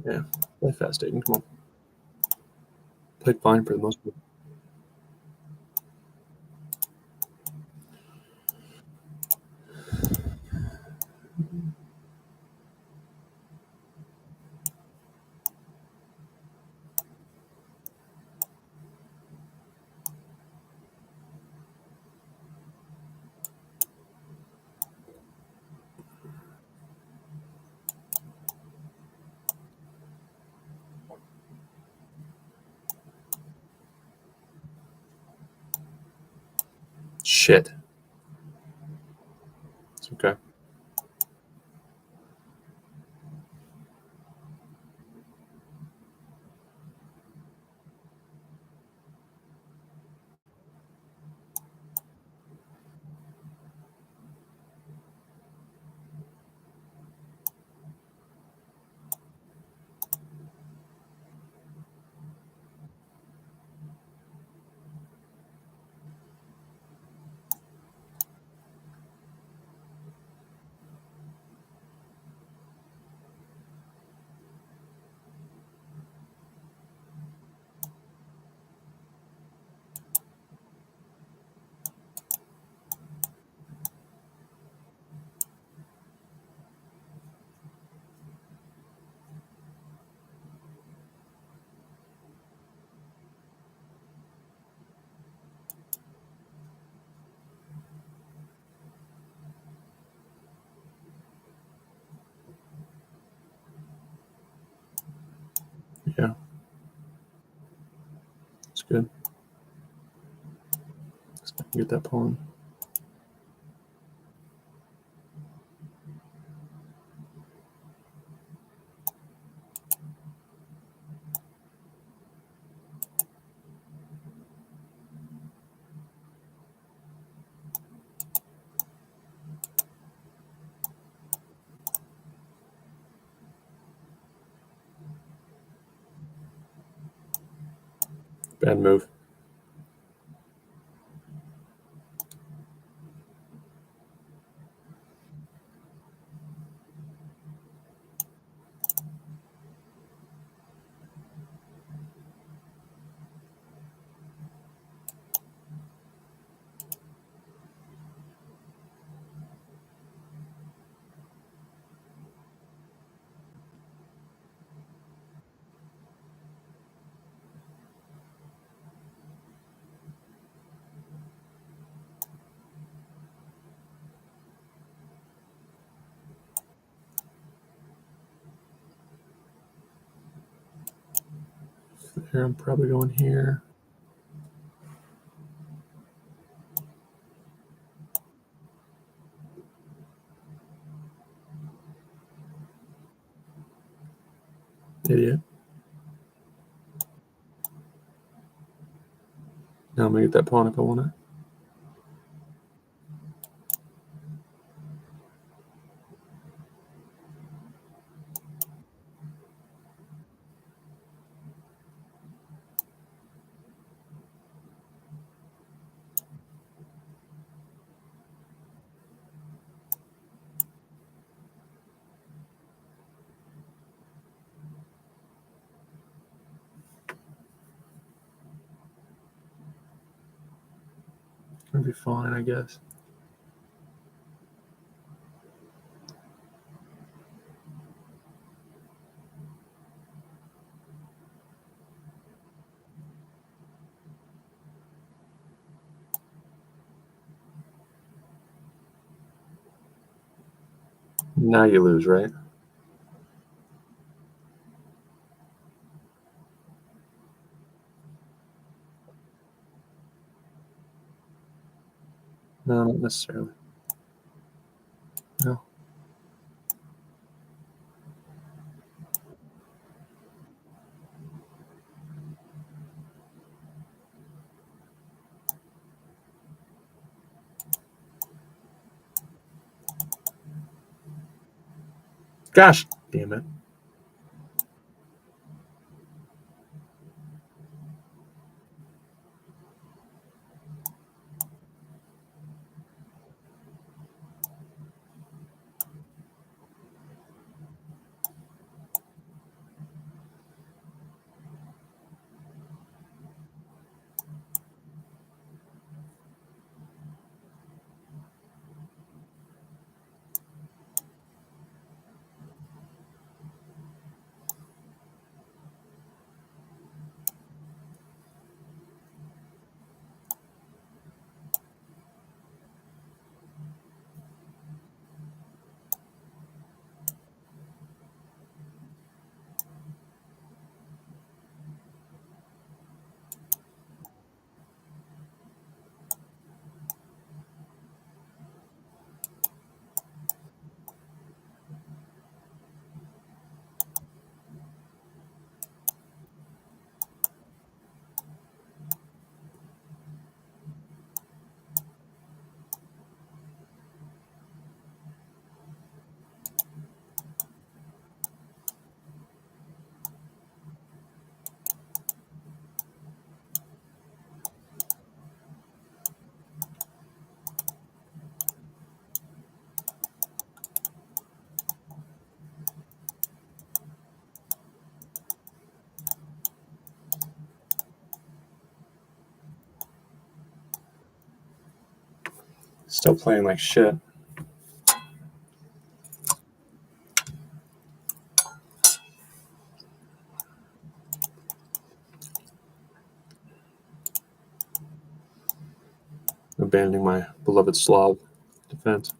Yeah. Play fast, Aiden. Come on. Played fine for the most part. Shit. It's okay. Yeah. It's good. Get that pawn. Bad move. Here, I'm probably going here. Idiot. Now I'm gonna get that pawn if I want it. It'll be fine, I guess. Now you lose, right? No, not necessarily. No. Gosh damn it. Still playing like shit. Abandoning my beloved Slav defense.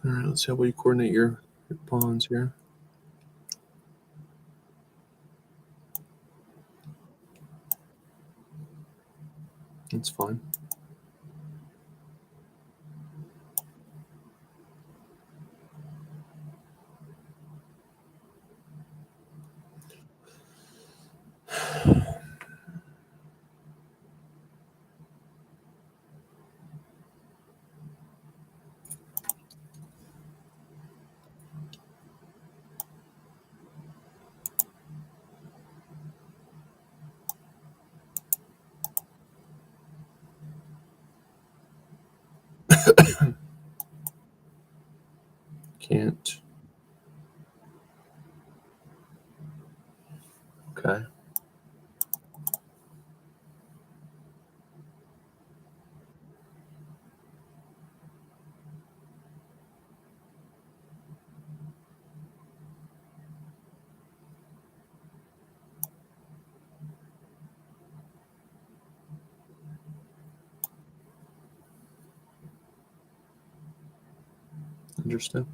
All right, let's see how well you coordinate your pawns here. That's fine. Can't. Okay. Understood.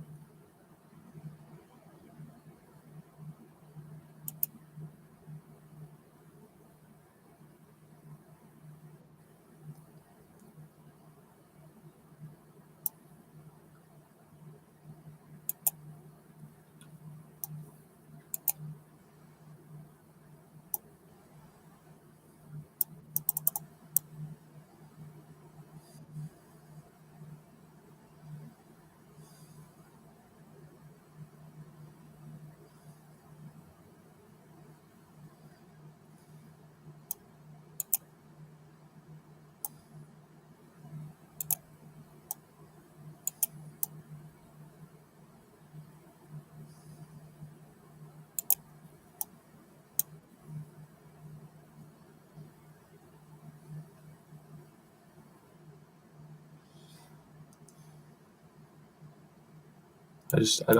I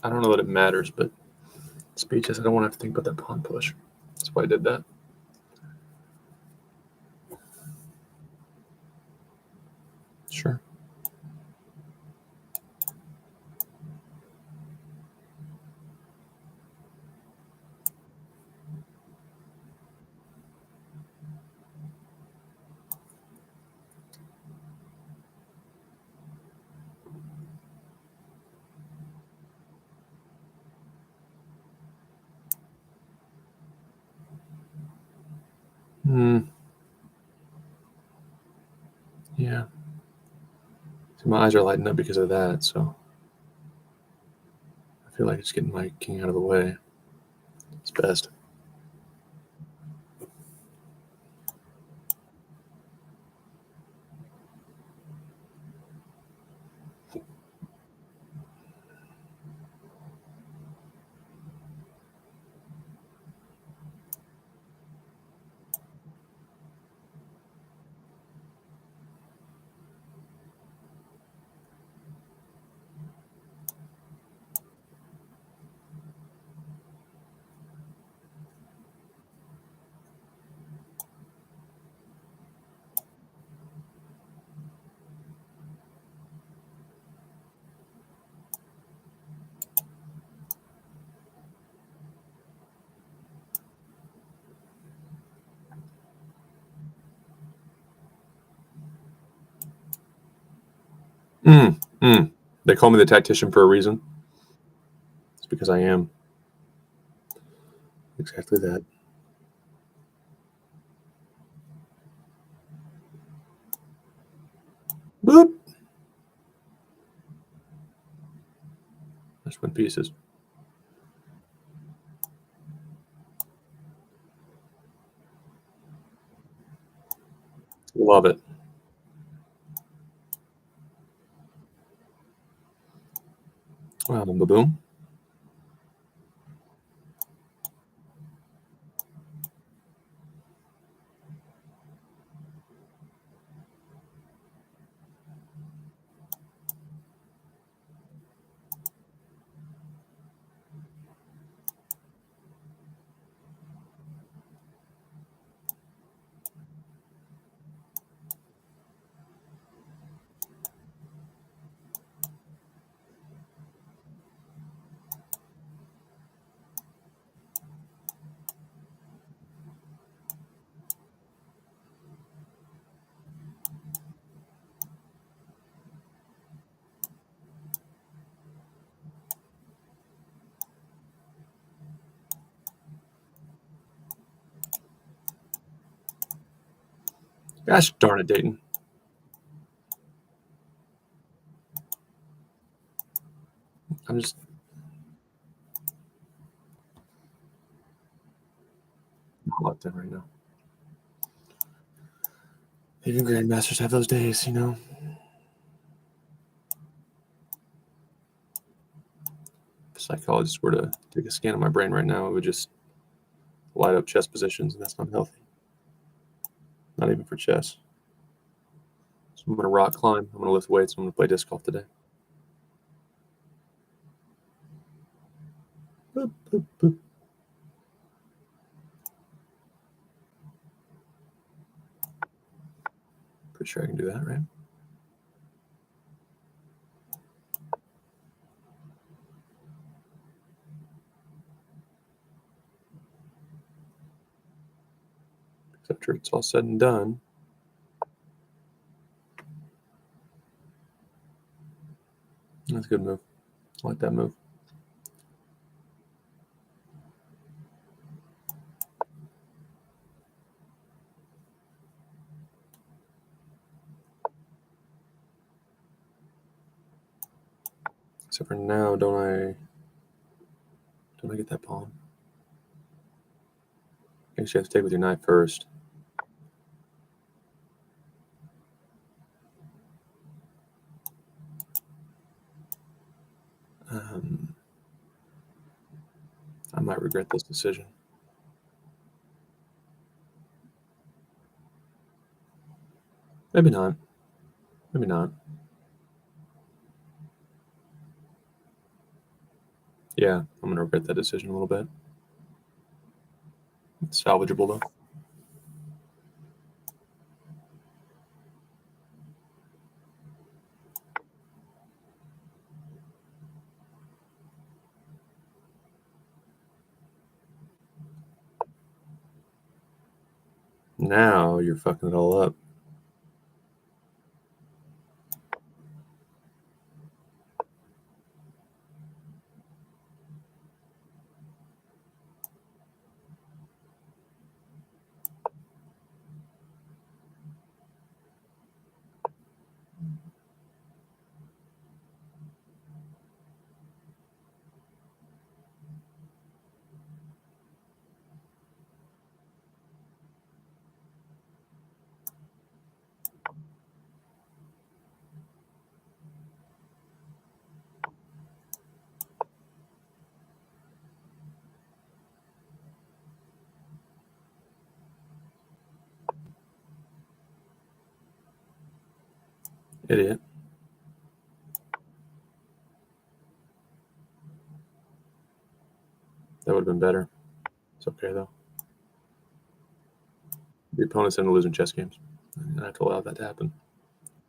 don't know that it matters, but speeches, I don't want to have to think about that pawn push. That's why I did that. Sure. Yeah. So my eyes are lighting up because of that, so I feel like it's getting my king out of the way. It's best. Mm, mm. They call me the tactician for a reason. It's because I am exactly that. Boop. Just went pieces. Love it. Boom. Gosh darn it, Dayton. I'm just not locked in right now. Even grandmasters have those days, you know. If a psychologist were to take a scan of my brain right now, it would just light up chess positions, and that's not healthy. Not even for chess. So I'm gonna rock climb. I'm gonna lift weights. I'm gonna play disc golf today. Boop, boop, boop. Pretty sure I can do that, right? After it's all said and done, that's a good move. I like that move. Except for now, don't I get that pawn? I guess you have to take with your knight first. I might regret this decision. Maybe not. Maybe not. Yeah, I'm going to regret that decision a little bit. It's salvageable, though. Now you're fucking it all up. Idiot. That would have been better. It's okay, though. The opponent's into losing chess games. I have to allow that to happen.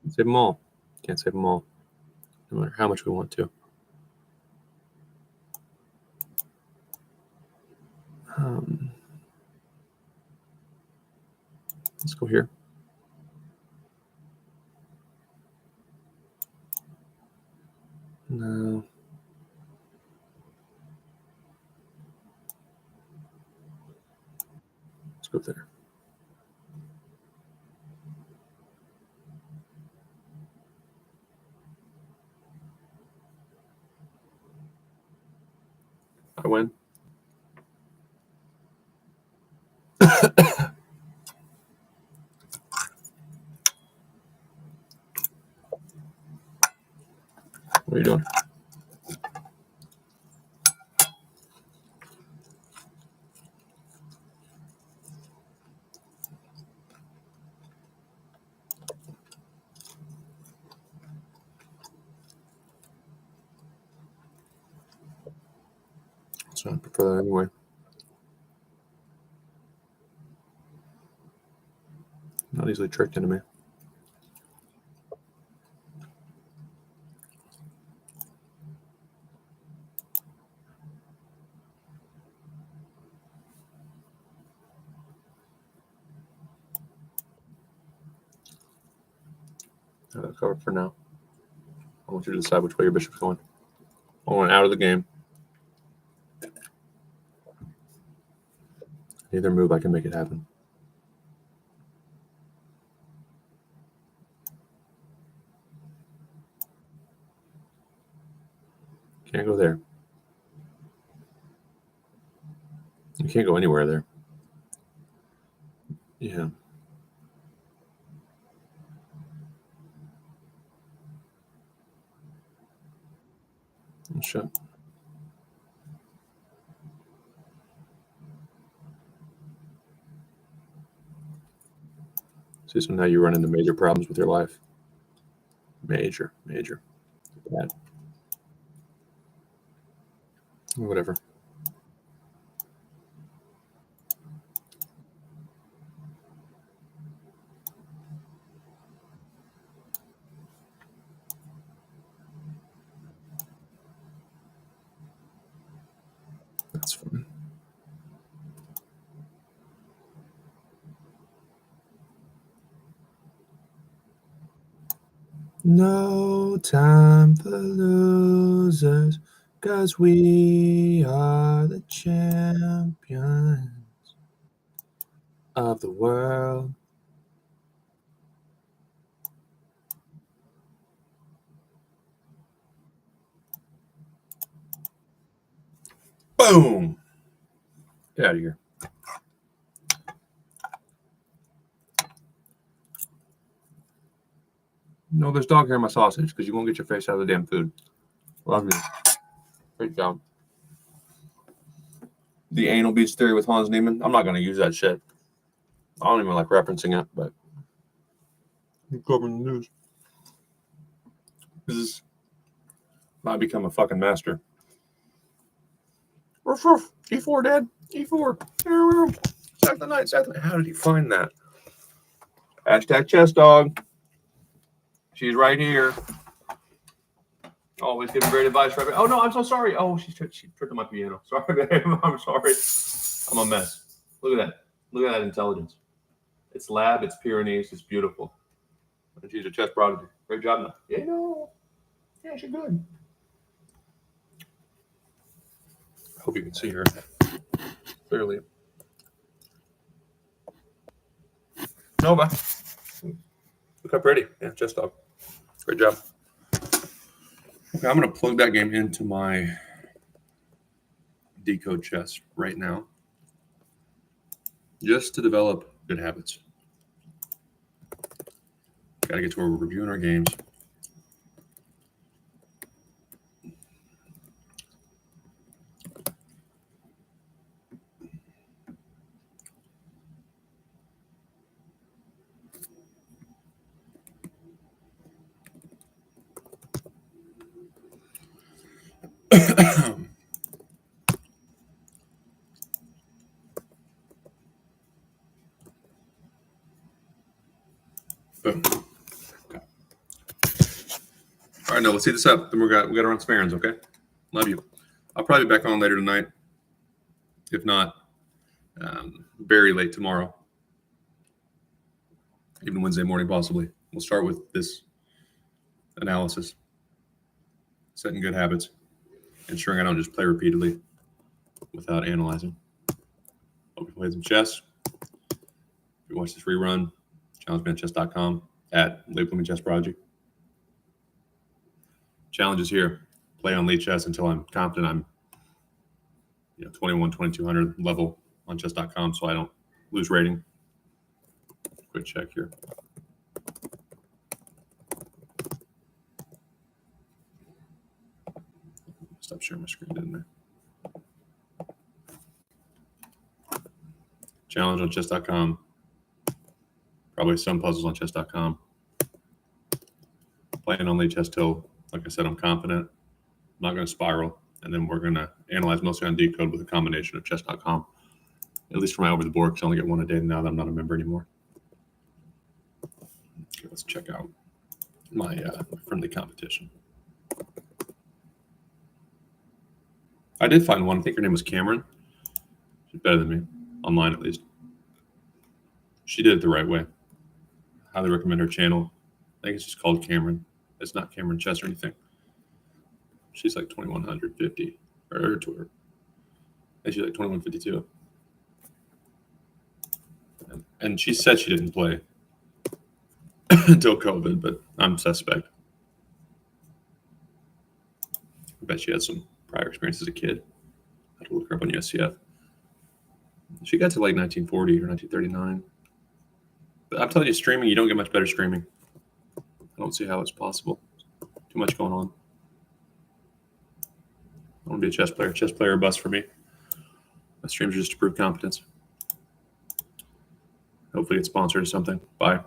Save them all. Can't save them all, no matter how much we want to. Let's go here. No. Let's go there. I win. What are you doing? So I prefer that anyway. Not easily tricked into me. That's covered for now. I want you to decide which way your bishop's going. I want out of the game. Either move, I can make it happen. Can't go there. You can't go anywhere there. Yeah. Oh, shit. See, so now you run into major problems with your life. Major. Bad. Whatever. That's fine. No time for losers, 'cause we are the champions of the world. Boom! Get out of here. No, there's dog hair in my sausage because you won't get your face out of the damn food. Love you. Great job. The anal beads theory with Hans Niemann. I'm not going to use that shit. I don't even like referencing it, but you're covering the news. This is might become a fucking master. Roof, roof. E4, Dad. E4. Sack the knight. Sack the knight. How did he find that? Hashtag chess dog. She's right here. Always giving great advice. Right? Oh, no, I'm so sorry. Oh, she tripped on my piano. Sorry, babe. I'm sorry. I'm a mess. Look at that. Look at that intelligence. It's lab. It's Pyrenees. It's beautiful. And she's a chess prodigy. Great job. Now. Yeah, no. Yeah, she's good. I hope you can see her clearly. Nova. Look how pretty. Yeah, chess dog. Great job. Okay, I'm going to plug that game into my Decode chess right now, just to develop good habits. Got to get to where we're reviewing our games. Boom. Okay. All right, now let's see this up. Then we got to run some errands, okay? Love you. I'll probably be back on later tonight. If not, very late tomorrow. Even Wednesday morning, possibly. We'll start with this analysis. Setting good habits. Ensuring I don't just play repeatedly without analyzing. Hope you played some chess. If you watch this rerun, challengemanchess.com at Labeling Chess Project. Challenge is here. Play on LiChess until I'm confident I'm 2200 level on chess.com so I don't lose rating. Quick check here. Stop sharing my screen, didn't I? Challenge on chess.com. Probably some puzzles on chess.com. Playing on LiChess till, like I said, I'm confident. I'm not going to spiral. And then we're going to analyze mostly on Decode with a combination of chess.com. At least for my over the board, because I only get one a day now that I'm not a member anymore. Okay, let's check out my friendly competition. I did find one. I think her name was Cameron. She's better than me, online at least. She did it the right way. Highly recommend her channel. I think it's just called Cameron. It's not Cameron Chess or anything. She's like 2150 or her Twitter. And she's like 2152. And she said she didn't play until COVID, but I'm suspect. I bet she had some prior experience as a kid. I had to look her up on USCF. She got to like 1940 or 1939. But I'm telling you, streaming, you don't get much better streaming. I don't see how it's possible. Too much going on. I want to be a chess player. Chess player or bust for me. My streams are just to prove competence. Hopefully it's sponsored or something. Bye.